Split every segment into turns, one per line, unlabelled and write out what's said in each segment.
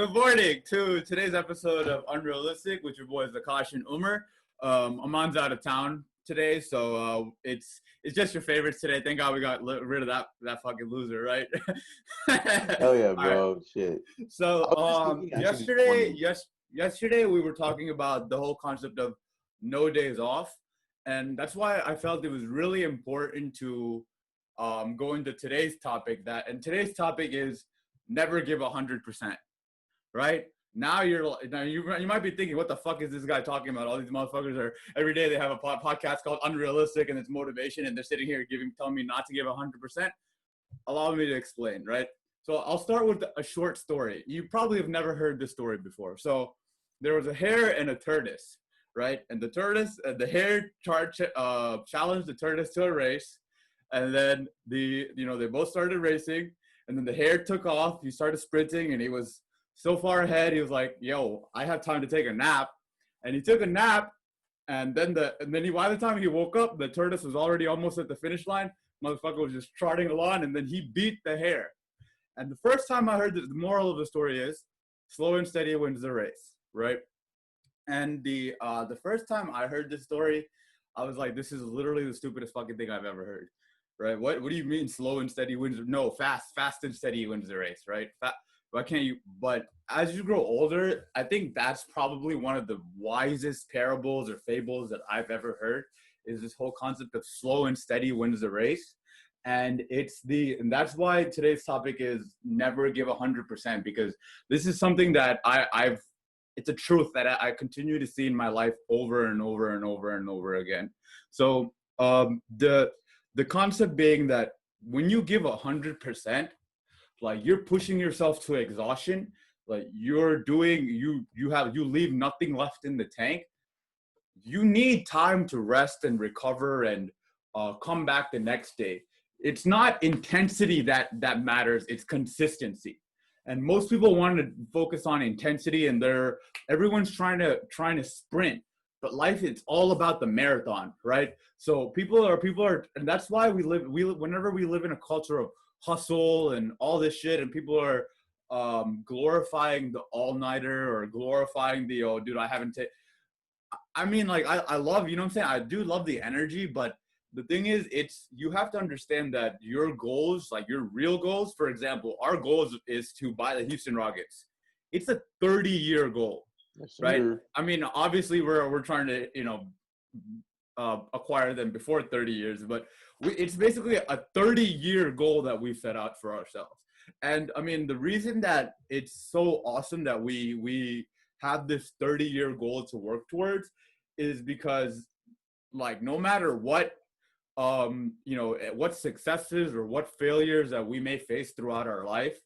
Good morning to today's episode of Unrlstc with your boys Akash and Umar. Aman's out of town today, so it's just your favorites today. Thank God we got rid of that fucking loser, right?
Hell yeah,
All right.
bro. Shit.
So
I was just thinking actually this morning.
yesterday we were talking about the whole concept of no days off, and that's why I felt it was really important to go into today's topic. Today's topic is never give 100%. Right? Now you might be thinking, what the fuck is this guy talking about? All these motherfuckers are every day they have a podcast called Unrlstc and it's motivation, and they're sitting here telling me not to give 100%. Allow me to explain, right? So I'll start with a short story. You probably have never heard this story before. So there was a hare and a tortoise, right? And the hare challenged the tortoise to a race, and then they both started racing, and then the hare took off. He started sprinting, and he was so far ahead, he was like, yo, I have time to take a nap. And he took a nap, and then by the time he woke up, the tortoise was already almost at the finish line. Motherfucker was just trotting along, and then he beat the hare. And the first time I heard this, the moral of the story is, slow and steady wins the race, right? And the first time I heard this story, I was like, this is literally the stupidest fucking thing I've ever heard, right? What do you mean slow and steady wins? No, fast and steady wins the race, right? Why can't you? But as you grow older, I think that's probably one of the wisest parables or fables that I've ever heard, is this whole concept of slow and steady wins the race. And that's why today's topic is never give 100%, because this is something that it's a truth that I continue to see in my life over and over and over and over again. So the concept being that when you give 100%, like you're pushing yourself to exhaustion, like you leave nothing left in the tank. You need time to rest and recover and come back the next day. It's not intensity that matters, it's consistency. And most people want to focus on intensity, and everyone's trying to sprint, but life, it's all about the marathon, right? So people are, and that's why whenever we live in a culture of hustle and all this shit, and people are glorifying the all-nighter or glorifying the, oh dude, I haven't I mean, like, I love, you know what I'm saying, I do love the energy, but the thing is, you have to understand that your goals, like your real goals, for example, our goal is to buy the Houston Rockets. It's a 30-year goal. Yes, right? I mean, obviously we're trying to, acquire them before 30 years, but it's basically a 30-year goal that we set out for ourselves. And I mean, the reason that it's so awesome that we have this 30-year goal to work towards is because, like, no matter what what successes or what failures that we may face throughout our life,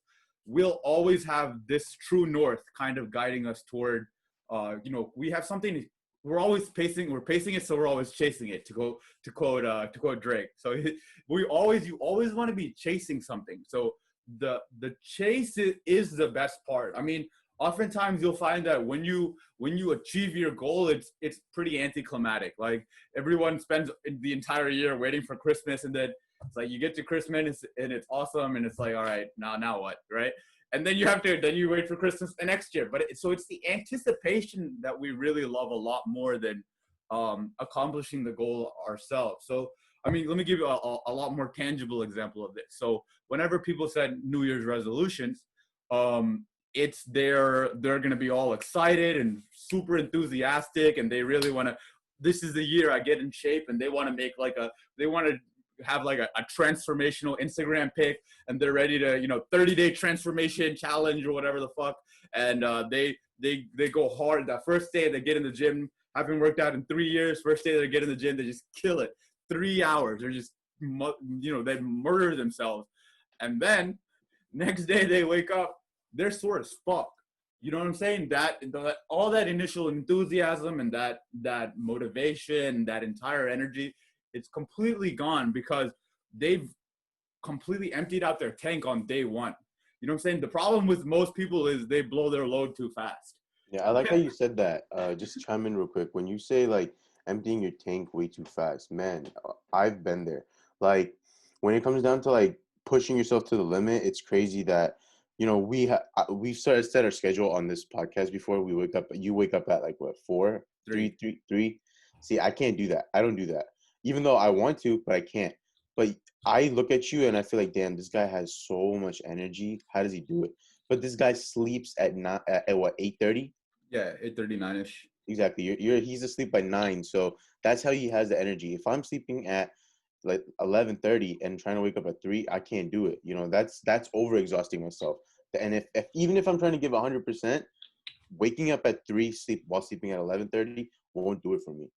we'll always have this true north kind of guiding us toward we have something. We're pacing it, so we're always chasing it, to quote Drake. So you always want to be chasing something. So the chase is the best part. I mean, oftentimes you'll find that when you achieve your goal, it's pretty anticlimactic. Like, everyone spends the entire year waiting for Christmas, and then it's like you get to Christmas and it's awesome, and it's like, all right, now what, right? And then you wait for Christmas the next year. But it's the anticipation that we really love a lot more than accomplishing the goal ourselves. So, I mean, let me give you a lot more tangible example of this. So whenever people said New Year's resolutions, they're going to be all excited and super enthusiastic, and they really want to, this is the year I get in shape, and they want to make they want to have like a transformational Instagram pic, and they're ready to 30-day transformation challenge or whatever the fuck, and they go hard. That first day they get in the gym, having worked out in 3 years, first day they get in the gym, they just kill it. 3 hours, they're just they murder themselves, and then next day they wake up, they're sore as fuck. You know what I'm saying? All that initial enthusiasm and that motivation, that entire energy, it's completely gone because they've completely emptied out their tank on day one. You know what I'm saying? The problem with most people is they blow their load too fast.
Yeah, I like how you said that. Just chime in real quick. When you say like emptying your tank way too fast, man, I've been there. Like, when it comes down to like pushing yourself to the limit, it's crazy that we've started set our schedule on this podcast before. You wake up at like what, 4, 3,
Three.
3, 3. See, I can't do that. I don't do that. Even though I want to, but I can't. But I look at you and I feel like, damn, this guy has so much energy. How does he do it? But this guy sleeps at what, 8:30?
Yeah, 8:39ish.
Exactly. He's asleep by 9. So that's how he has the energy. If I'm sleeping at like 11:30 and trying to wake up at 3, I can't do it. That's overexhausting myself. And if even if I'm trying to give 100%, waking up at 3 while sleeping at 11:30 won't do it for me.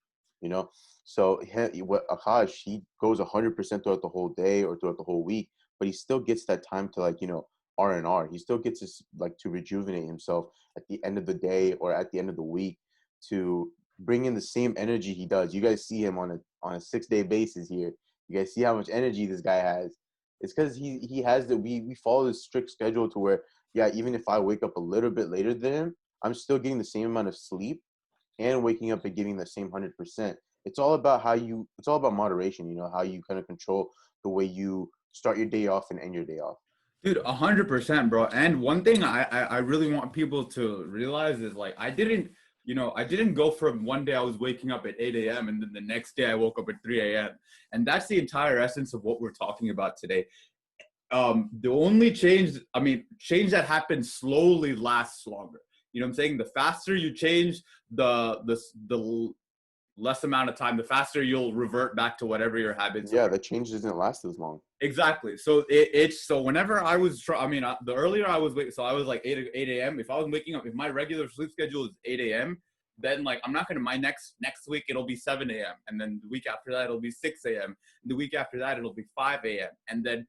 You know. So what Akash, he goes 100% throughout the whole day or throughout the whole week, but he still gets that time to like R&R. He still gets his like to rejuvenate himself at the end of the day or at the end of the week to bring in the same energy he does. You guys see him on a 6-day basis here. You guys see how much energy this guy has. It's because he has we follow this strict schedule to where, yeah, even if I wake up a little bit later than him, I'm still getting the same amount of sleep and waking up and getting the same 100%. It's all about moderation, how you kind of control the way you start your day off and end your day off.
Dude, 100%, bro. And one thing I really want people to realize is like I didn't go from one day I was waking up at 8 a.m. and then the next day I woke up at 3 a.m. And that's the entire essence of what we're talking about today. The only change that happens slowly lasts longer. You know what I'm saying? The faster you change, the less amount of time, the faster you'll revert back to whatever your habits
Yeah,
are.
the change doesn't last as long.
Exactly. So it's so whenever I was, the earlier I was, so I was like 8 a.m. If I was waking up, if my regular sleep schedule is 8 a.m., then like I'm not gonna. My next week it'll be 7 a.m. and then the week after that it'll be 6 a.m. The week after that it'll be 5 a.m. and then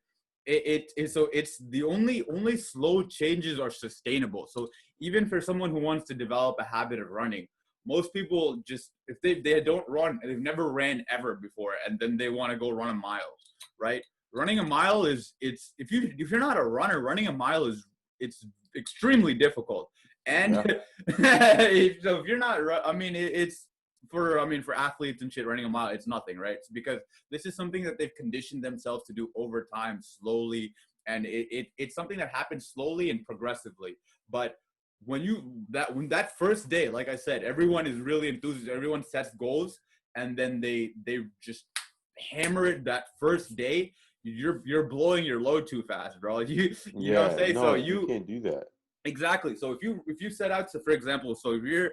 so it's the only slow changes are sustainable. So even for someone who wants to develop a habit of running, most people just if they don't run, they've never ran ever before, and then they want to go run a mile, right? Running a mile is if you're not a runner, running a mile it's extremely difficult. And
Yeah.
so if you're not, it's for athletes and shit, running a mile, it's nothing, right? It's because this is something that they've conditioned themselves to do over time, slowly, and it's something that happens slowly and progressively. But when that first day, like I said, everyone is really enthusiastic, everyone sets goals, and then they just hammer it that first day. You're blowing your load too fast, bro. You know what I'm
Yeah,
saying? So
no, you can't do that.
exactly. So if you set out to, for example, so if you're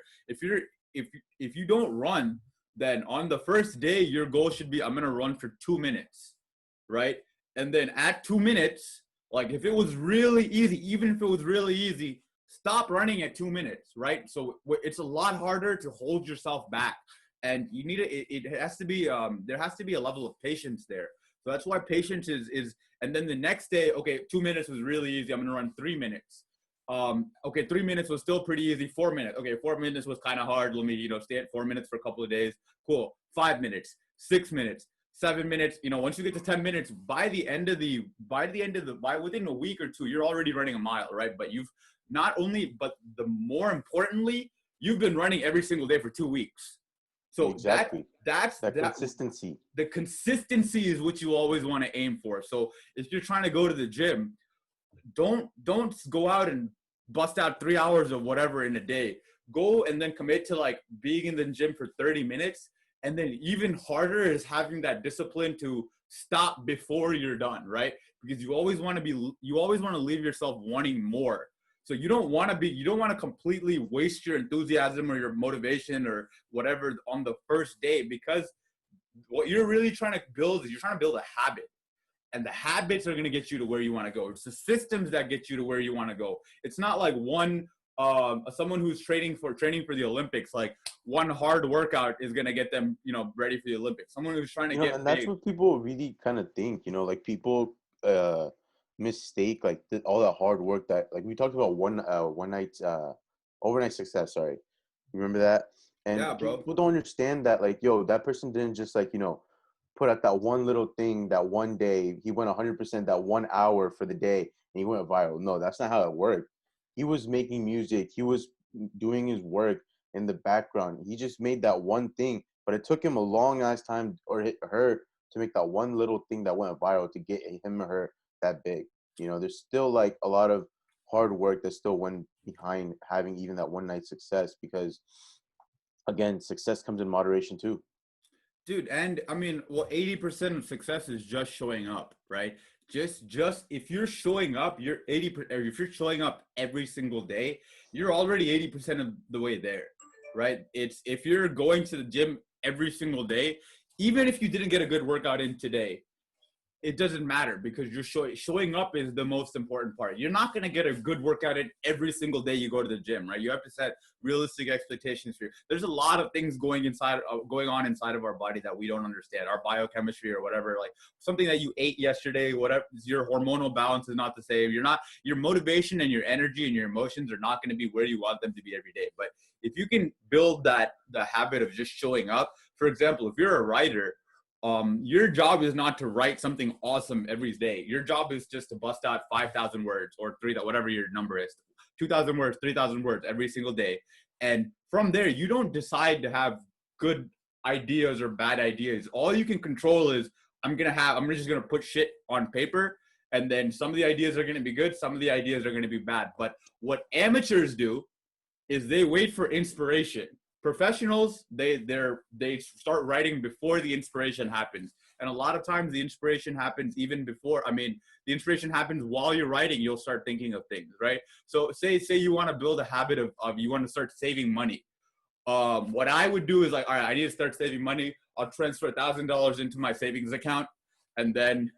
if you don't run, then on the first day your goal should be I'm gonna run for 2 minutes, right? And then at 2 minutes, like if it was really easy, even if it was really easy, stop running at 2 minutes, right? So it's a lot harder to hold yourself back, and you need it has to be there has to be a level of patience there. So that's why patience is. And then the next day, okay, 2 minutes was really easy. I'm gonna run 3 minutes. Okay, 3 minutes was still pretty easy. 4 minutes. Okay, 4 minutes was kind of hard. Let me, stay at 4 minutes for a couple of days. Cool. 5 minutes, 6 minutes, 7 minutes. Once you get to 10 minutes, by within a week or two, you're already running a mile, right? But you've not only, but the more importantly, you've been running every single day for 2 weeks. So
Exactly.
that's
That
that
consistency.
the consistency is what you always want to aim for. So if you're trying to go to the gym, don't go out and bust out 3 hours of whatever in a day. Go and then commit to like being in the gym for 30 minutes. And then even harder is having that discipline to stop before you're done, right? Because you always want to leave yourself wanting more. So you don't want to completely waste your enthusiasm or your motivation or whatever on the first day, because what you're really trying to build is you're trying to build a habit. And the habits are going to get you to where you want to go. It's the systems that get you to where you want to go. It's not like someone who's training for the Olympics, like one hard workout is going to get them, ready for the Olympics. Someone who's trying to get
And that's
big.
what people really kind of think, like people mistake like all that hard work that, like, we talked about one night overnight success, sorry. Remember that?
Yeah,
And
bro.
people don't understand that, like, yo, that person didn't just like, put out that one little thing that one day. He went 100% that 1 hour for the day and he went viral. No, that's not how it worked. He was making music. He was doing his work in the background. He just made that one thing, but it took him a long ass time, or her, to make that one little thing that went viral to get him or her that big. There's still like a lot of hard work that still went behind having even that one night success, because again, success comes in moderation too.
Dude, and I mean, well, 80% of success is just showing up, right? Just if you're showing up, you're 80%, or if you're showing up every single day, you're already 80% of the way there, right? It's if you're going to the gym every single day, even if you didn't get a good workout in today, it doesn't matter because you're showing up is the most important part. You're not going to get a good workout in every single day you go to the gym, right? You have to set realistic expectations for you. There's a lot of things going on inside of our body that we don't understand, our biochemistry or whatever. Like something that you ate yesterday, whatever, your hormonal balance is not the same. Your motivation and your energy and your emotions are not going to be where you want them to be every day. But if you can build the habit of just showing up, for example, if you're a writer, your job is not to write something awesome every day. Your job is just to bust out 5,000 words or whatever your number is, 2,000 words, 3,000 words every single day. And from there, you don't decide to have good ideas or bad ideas. All you can control is I'm just going to put shit on paper. And then some of the ideas are going to be good. Some of the ideas are going to be bad. But what amateurs do is they wait for inspiration. Professionals, they start writing before the inspiration happens. And a lot of times the inspiration happens even before. I mean, the inspiration happens while you're writing. You'll start thinking of things, right? So say you want to build a habit of you want to start saving money. What I would do is like, all right, I need to start saving money. I'll transfer $1,000 into my savings account, and then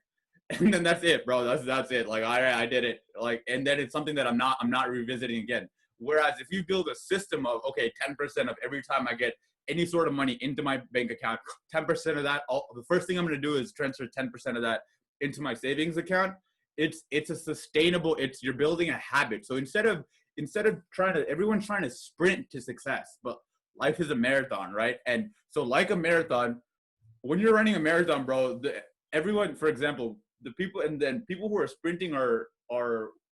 that's it, bro. That's it. Like, all right, I did it. Like, and then it's something that I'm not revisiting again. Whereas if you build a system of, okay, 10% of every time I get any sort of money into my bank account, 10% of that, the first thing I'm going to do is transfer 10% of that into my savings account. It's a sustainable, you're building a habit. So instead of everyone's trying to sprint to success, but life is a marathon, right? And so like a marathon, when you're running a marathon, bro, everyone, for example, the people who are sprinting are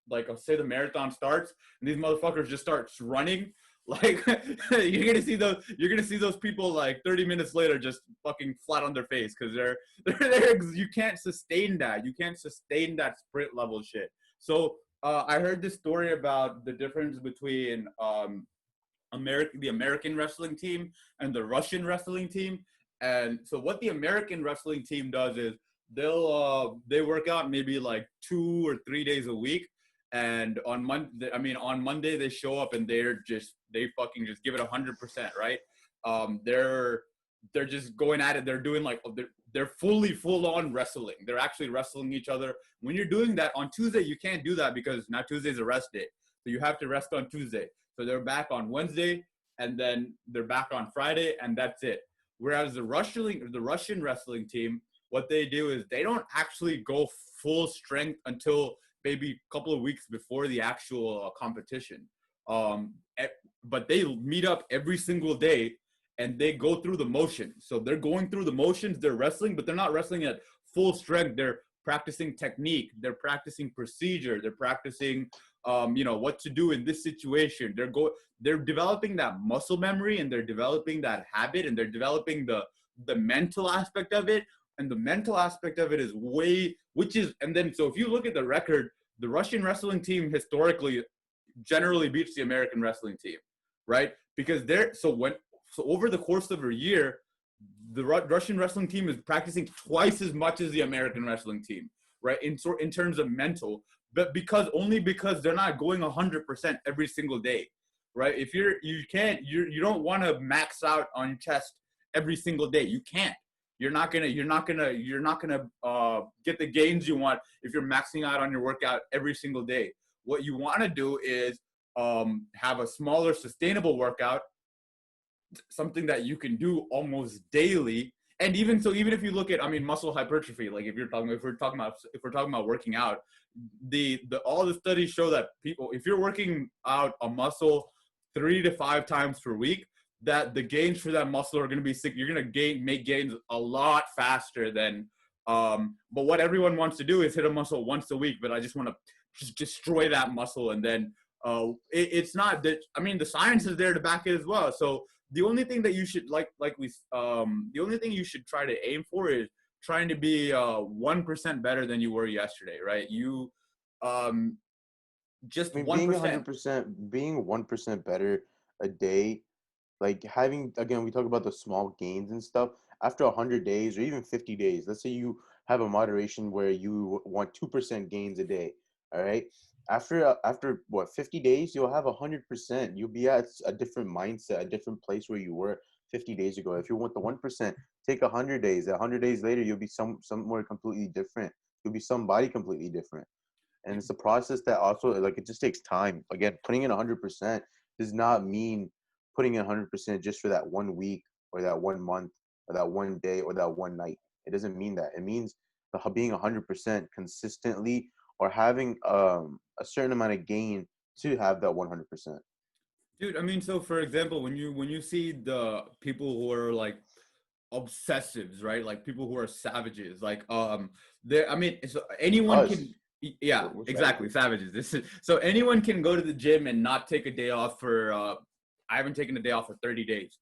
like, I'll say the marathon starts and these motherfuckers just start running. Like you're gonna see those people like 30 minutes later just fucking flat on their face because you can't sustain that. You can't sustain that sprint level shit. So I heard this story about the difference between the American wrestling team and the Russian wrestling team. And so what the American wrestling team does is they work out maybe like 2 or 3 days a week. And on Monday they show up and they fucking just give it 100%, right? They're just going at it. They're doing like they're full on wrestling. They're actually wrestling each other. When you're doing that on Tuesday, you can't do that because now Tuesday's a rest day. So you have to rest on Tuesday. So they're back on Wednesday and then they're back on Friday and that's it. Whereas the Russian wrestling team, what they do is they don't actually go full strength until maybe a couple of weeks before the actual competition. But they meet up every single day and they go through the motions. So they're going through the motions, they're wrestling, but they're not wrestling at full strength. They're practicing technique, they're practicing procedure, they're practicing what to do in this situation. They're developing that muscle memory and they're developing that habit and they're developing the mental aspect of it. And the mental aspect of it is so if you look at the record, the Russian wrestling team historically generally beats the American wrestling team, right? Because over the course of a year, the Russian wrestling team is practicing twice as much as the American wrestling team, right? In terms of mental, but because they're not going 100% every single day, right? If you don't want to max out on your chest every single day. You can't. You're not gonna get the gains you want if you're maxing out on your workout every single day. What you want to do is have a smaller, sustainable workout, something that you can do almost daily. And even if you look at, muscle hypertrophy, like if we're talking about working out, all the studies show that people, if you're working out a muscle 3 to 5 times per week, that the gains for that muscle are going to be sick. You're going to make gains a lot faster than, but what everyone wants to do is hit a muscle once a week, but I just want to just destroy that muscle. And then it's not that, the science is there to back it as well. So the only thing that you should the only thing you should try to aim for is trying to be 1% better than you were yesterday, right? just
I mean, being
1%.
100%, being 1% better a day, like having, again, we talk about the small gains and stuff. After 100 days or even 50 days, let's say you have a moderation where you want 2% gains a day. All right. After what, 50 days, you'll have 100%. You'll be at a different mindset, a different place where you were 50 days ago. If you want the 1%, take 100 days. 100 days later, you'll be somewhere completely different. You'll be somebody completely different. And it's a process that also, like, it just takes time. Again, putting in 100% does not mean putting in 100% just for that 1 week or that 1 month or that one day or that one night. It doesn't mean that. It means being 100% consistently, or having a certain amount of gain to have that 100%.
Dude, I mean, so for example, when you see the people who are like obsessives, right? Like people who are savages, like they I mean, so anyone
Us,
can yeah,
we're
exactly,
savages.
savages. This is so anyone can go to the gym and not take a day off for I haven't taken a day off for 30 days.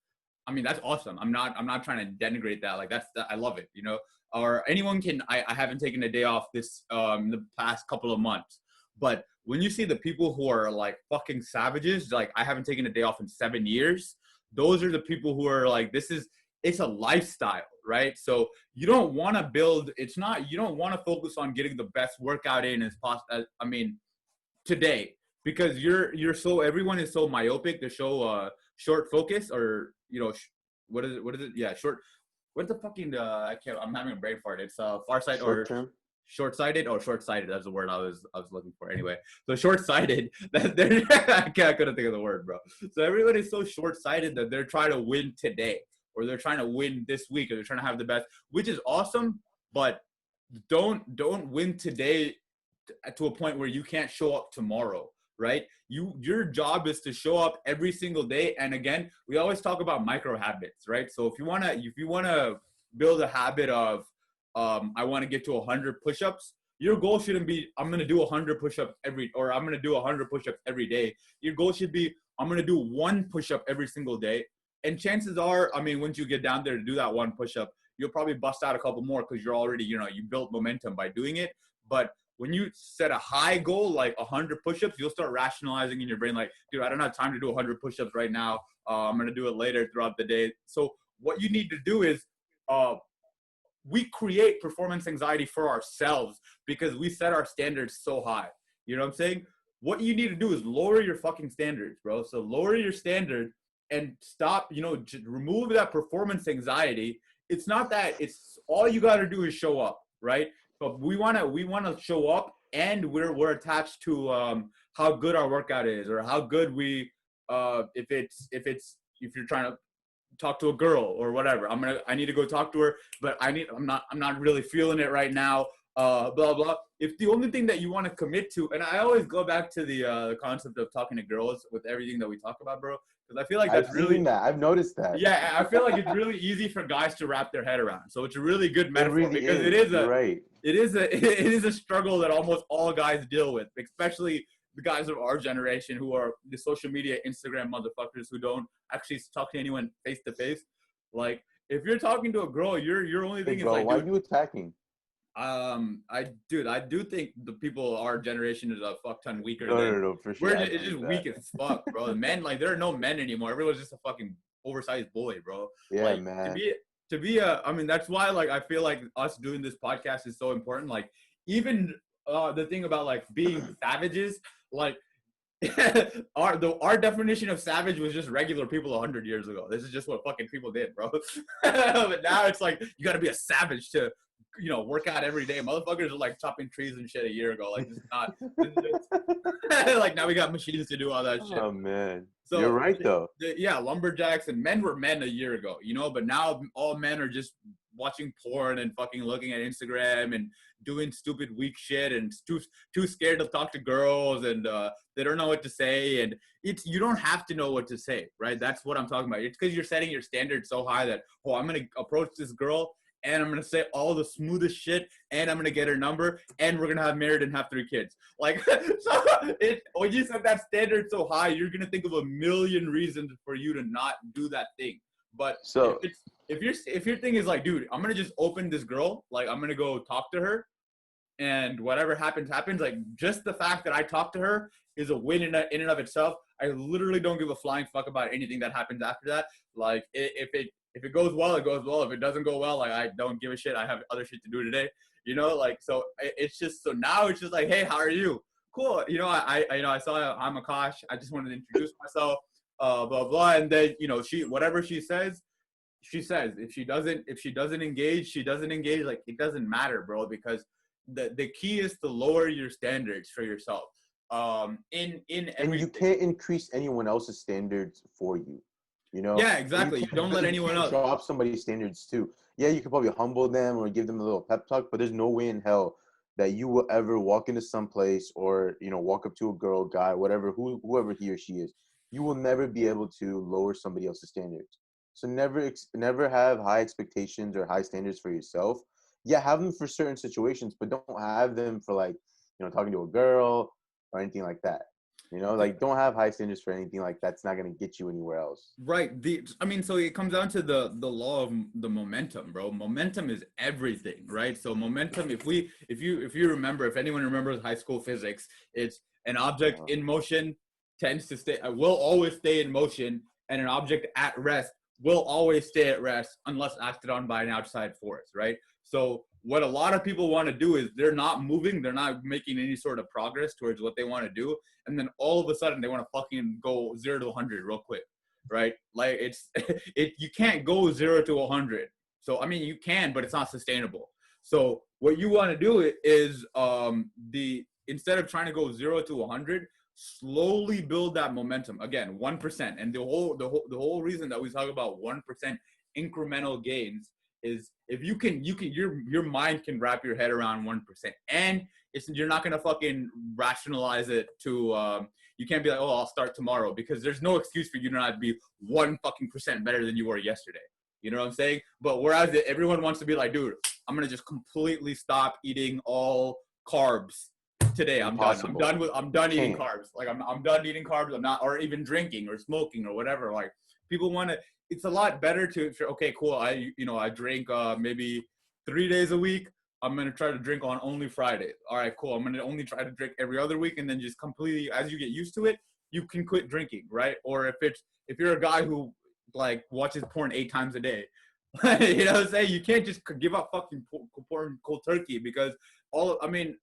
I mean, that's awesome. I'm not trying to denigrate that. Like I love it, you know? Or anyone can I haven't taken a day off this the past couple of months. But when you see the people who are like fucking savages, like I haven't taken a day off in 7 years, those are the people who are like, it's a lifestyle, right? So you don't want to build, it's not, you don't want to focus on getting the best workout in as possible. I mean, today, because everyone is so myopic. They're so short focus, or what is it, yeah, what's the fucking I'm having a brain fart. It's farsight
Short
or
term.
short-sighted. Oh, short-sighted, that's the word I was looking for. Anyway, so short-sighted that they're I couldn't think of the word, bro. So everyone is so short-sighted that they're trying to win today, or they're trying to win this week, or they're trying to have the best, which is awesome. But don't win today to a point where you can't show up tomorrow, right? Your job is to show up every single day. And again, we always talk about micro habits, right? So if you want to build a habit of I want to get to 100 push-ups, your goal shouldn't be I'm going to do 100 push-ups or I'm going to do 100 push-ups every day. Your goal should be I'm going to do one push-up every single day. And chances are, I mean, once you get down there to do that one push-up, you'll probably bust out a couple more because you're already, you built momentum by doing it. But when you set a high goal, like 100 push-ups, you'll start rationalizing in your brain, like, dude, I don't have time to do 100 push-ups right now. I'm going to do it later throughout the day. So what you need to do is uh, we create performance anxiety for ourselves because we set our standards so high. You know what I'm saying? What you need to do is lower your fucking standards, bro. So lower your standard and stop, remove that performance anxiety. It's not that, it's all you got to do is show up, right? But we want to show up, and we're attached to how good our workout is, or how good we if you're trying to talk to a girl or whatever. I need to go talk to her, but I'm not really feeling it right now. Blah blah. If the only thing that you want to commit to, and I always go back to the concept of talking to girls with everything that we talk about, bro, because I feel like
I've
that's
seen
really,
that. I've noticed that.
yeah, I feel like it's really easy for guys to wrap their head around. So it's a really good
It
metaphor
really
because
is. You're right.
it is a struggle that almost all guys deal with, especially the guys of our generation who are the social media Instagram motherfuckers who don't actually talk to anyone face to face. Like if you're talking to a girl, your only
Hey,
thing is
bro,
like,
why are
dude,
you attacking?
I do think the people our generation is a fuck ton weaker
No, no,
than
no, for
we're.
sure. I
It's just
believe that.
weak as fuck, bro. The men, like, there are no men anymore. Everyone's just a fucking oversized bully, bro.
Yeah,
Like
man.
to be a. I mean, that's why like I feel like us doing this podcast is so important. Like even the thing about like being savages, like our definition of savage was just regular people 100 years ago. This is just what fucking people did, bro. But now it's like you got to be a savage to, work out every day. Motherfuckers are like chopping trees and shit a year ago. Like this is not. This is like now we got machines to do all that shit.
Oh man, you're
So
right though.
yeah, lumberjacks and men were men a year ago, but now all men are just watching porn and fucking looking at Instagram and doing stupid weak shit and too scared to talk to girls, and they don't know what to say, and you don't have to know what to say, right? That's what I'm talking about. It's because you're setting your standards so high that, oh, I'm gonna approach this girl and I'm gonna say all the smoothest shit, and I'm gonna get her number, and we're gonna have married and have 3 kids. Like, so when you set that standard so high, you're gonna think of a million reasons for you to not do that thing. But
So
if your thing is like, dude, I'm gonna just open this girl, like I'm gonna go talk to her, and whatever happens, happens. Like, just the fact that I talked to her is a win in and of itself. I literally don't give a flying fuck about anything that happens after that. Like, if it goes well, it goes well. If it doesn't go well, like, I don't give a shit. I have other shit to do today, you know. Like, so it's just, so now it's just like, hey, how are you? Cool. You know, I saw I'm Akash. I just wanted to introduce myself. Blah blah. And then, you know, whatever she says, she says. If she doesn't engage, she doesn't engage. Like, it doesn't matter, bro, because the key is to lower your standards for yourself. In
And you
everything.
can't increase anyone else's standards for you. You know,
Yeah,
and
exactly. You don't let
you
anyone
can't
else.
drop somebody's standards too. Yeah, you could probably humble them or give them a little pep talk, but there's no way in hell that you will ever walk into some place or, you know, walk up to a girl, guy, whatever, whoever he or she is. You will never be able to lower somebody else's standards. So never have high expectations or high standards for yourself. Yeah, have them for certain situations, but don't have them for, like, you know, talking to a girl or anything like that. You know, like, don't have high standards for anything like that's not gonna get you anywhere else.
Right. I mean, so it comes down to the law of the momentum, bro. Momentum is everything, right? So momentum, if you remember, if anyone remembers high school physics, it's an object in motion tends to will always stay in motion, and an object at rest will always stay at rest unless acted on by an outside force, right? So what a lot of people want to do is they're not moving, they're not making any sort of progress towards what they want to do, and then all of a sudden they want to fucking go 0 to 100 real quick, right? Like, you can't go 0 to 100. So I mean, you can, but it's not sustainable. So what you want to do is the instead of trying to go 0 to 100, slowly build that momentum. Again, 1%. And the whole reason that we talk about 1% incremental gains is, if your mind can wrap your head around 1%, and you're not gonna fucking rationalize it to you can't be like, oh, I'll start tomorrow, because there's no excuse for you to not be 1% better than you were yesterday. You know what I'm saying? But whereas everyone wants to be like, dude, I'm gonna just completely stop eating all carbs today.
Impossible.
I'm done eating
Can't.
carbs. Like, I'm done eating carbs. I'm not, or even drinking or smoking or whatever. Like, people want to. It's a lot better to, okay, cool. I drink maybe 3 days a week. I'm gonna try to drink on only Fridays. All right, cool. I'm gonna only try to drink every other week, and then just completely, as you get used to it, you can quit drinking, right? Or if you're a guy who, like, watches porn 8 times a day, you know what I'm saying? You can't just give up fucking porn cold turkey, because I mean,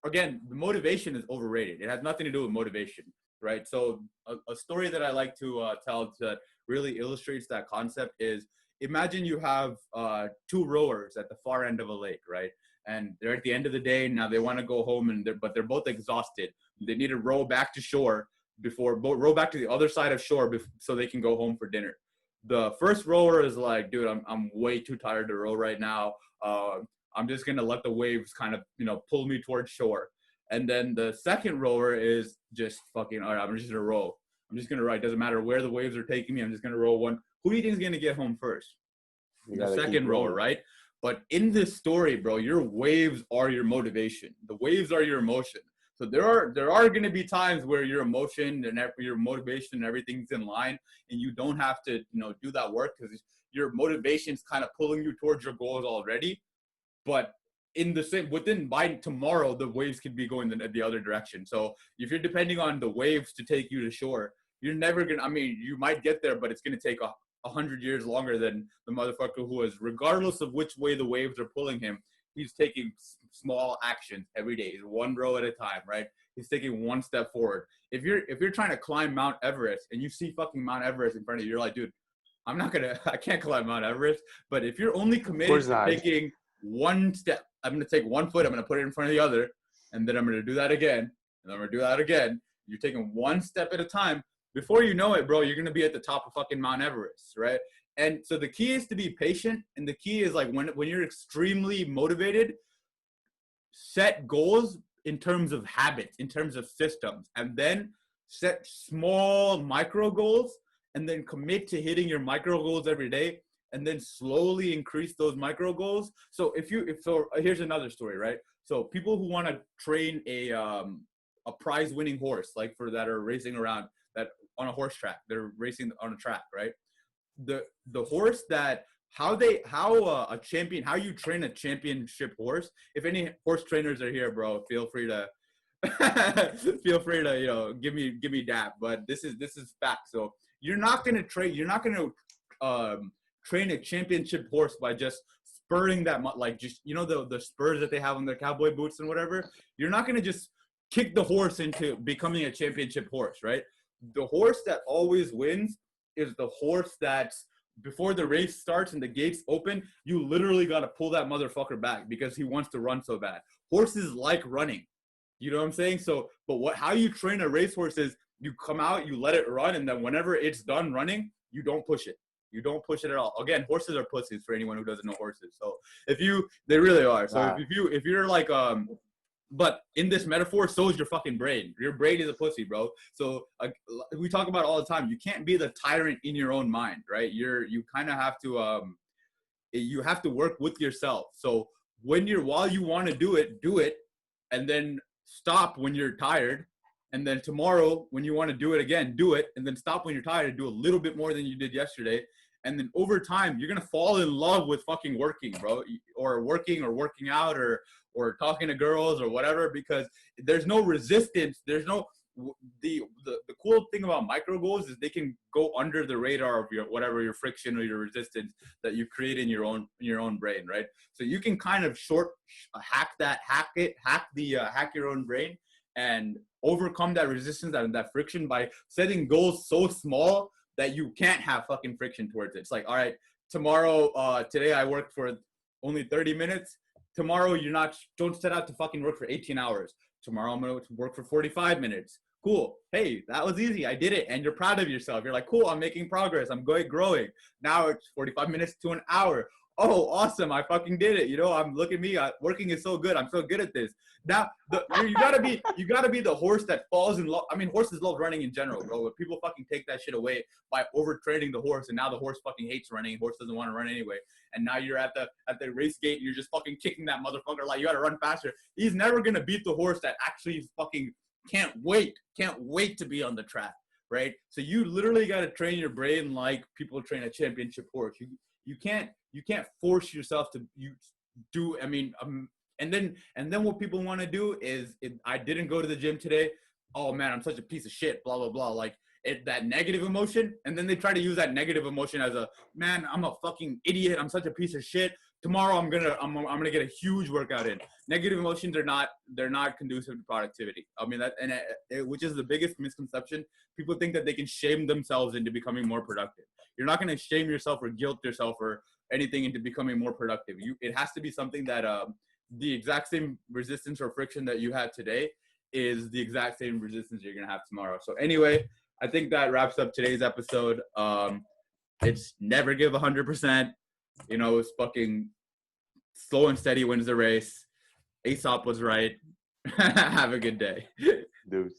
again, the motivation is overrated. It has nothing to do with motivation, right? So a story that I like to tell that really illustrates that concept is, imagine you have 2 rowers at the far end of a lake, right? And they're at the end of the day. Now they want to go home, but they're both exhausted. They need to row back to shore row back to the other side of shore so they can go home for dinner. The first rower is like, dude, I'm way too tired to row right now. I'm just gonna let the waves kind of, pull me towards shore. And then the second rower is just fucking, all right, I'm just gonna row. I'm just gonna row. It doesn't matter where the waves are taking me. I'm just gonna row one. Who do you think is gonna get home first?
You
The
gotta keep
second rower,
rolling.
right? But in this story, bro, your waves are your motivation. The waves are your emotion. So there are going to be times where your emotion and your motivation and everything's in line, and you don't have to do that work, because your motivation's kind of pulling you towards your goals already. But within by tomorrow, the waves could be going the other direction. So if you're depending on the waves to take you to shore, you're never gonna. I mean, you might get there, but it's gonna take 100 years longer than the motherfucker who is, regardless of which way the waves are pulling him, he's taking small actions every day. He's one row at a time, right? He's taking one step forward. If you're trying to climb Mount Everest and you see fucking Mount Everest in front of you, you're like, dude, I can't climb Mount Everest. But if you're only
Of
committed
course
to
not.
taking one step, I'm gonna take one foot, I'm gonna put it in front of the other, and then I'm gonna do that again, and I'm gonna do that again. You're taking one step at a time. Before you know it, bro, you're gonna be at the top of fucking Mount Everest, right? And so the key is to be patient, and the key is, like, when you're extremely motivated, set goals in terms of habits, in terms of systems, and then set small micro goals, and then commit to hitting your micro goals every day, and then slowly increase those micro goals. So here's another story, right? So people who want to train a prize winning horse, like that are racing around that on a horse track, they're racing on a track, right? The horse that how you train a championship horse. If any horse trainers are here, bro, feel free to give me dap. But this is fact. So you're not gonna train a championship horse by just spurring that like just the spurs that they have on their cowboy boots and whatever. You're not gonna just kick the horse into becoming a championship horse, right? The horse that always wins is the horse that's before the race starts and the gates open, you literally got to pull that motherfucker back because he wants to run so bad. Horses like running. You know what I'm saying? So, but how you train a racehorse is you come out, you let it run, and then whenever it's done running, you don't push it. You don't push it at all. Again, horses are pussies for anyone who doesn't know horses. So they really are. So
Wow.
if you're like, but in this metaphor, so is your fucking brain. Your brain is a pussy, bro. So we talk about it all the time. You can't be the tyrant in your own mind, right? You kind of have to you have to work with yourself. So while you want to do it, and then stop when you're tired, and then tomorrow when you want to do it again, do it, and then stop when you're tired and do a little bit more than you did yesterday. And then over time, you're gonna fall in love with fucking working, bro, or working out or talking to girls or whatever, because there's no resistance. There's no the cool thing about micro goals is they can go under the radar of your friction or your resistance that you create in your own brain, right? So you can kind of hack your own brain and overcome that resistance and that friction by setting goals so small that you can't have fucking friction towards it. It's like, all right, today I worked for only 30 minutes. Tomorrow don't set out to fucking work for 18 hours. Tomorrow I'm going to work for 45 minutes. Cool. Hey, that was easy. I did it. And you're proud of yourself. You're like, cool, I'm making progress. I'm growing. Now it's 45 minutes to an hour. Oh, awesome. I fucking did it. Look at me. Working is so good. I'm so good at this. Now, you gotta be the horse that falls in love. I mean, horses love running in general, bro. But people fucking take that shit away by overtraining the horse, and now the horse fucking hates running. Horse doesn't want to run anyway. And now you're at the race gate, and you're just fucking kicking that motherfucker like you gotta run faster. He's never gonna beat the horse that actually fucking can't wait to be on the track, right? So you literally gotta train your brain like people train a championship horse. You can't force yourself to do. I mean, and then what people want to do is, I didn't go to the gym today. Oh man, I'm such a piece of shit. Blah blah blah. Like that negative emotion, and then they try to use that negative emotion as a man. I'm a fucking idiot. I'm such a piece of shit. Tomorrow I'm gonna get a huge workout in. Negative emotions they're not conducive to productivity. I mean which is the biggest misconception. People think that they can shame themselves into becoming more productive. You're not gonna shame yourself or guilt yourself or anything into becoming more productive. It has to be something that the exact same resistance or friction that you had today is the exact same resistance you're gonna have tomorrow. So anyway, I think that wraps up today's episode. It's never give 100%. It's fucking slow and steady wins the race. Aesop was right. Have a good day.
Dude.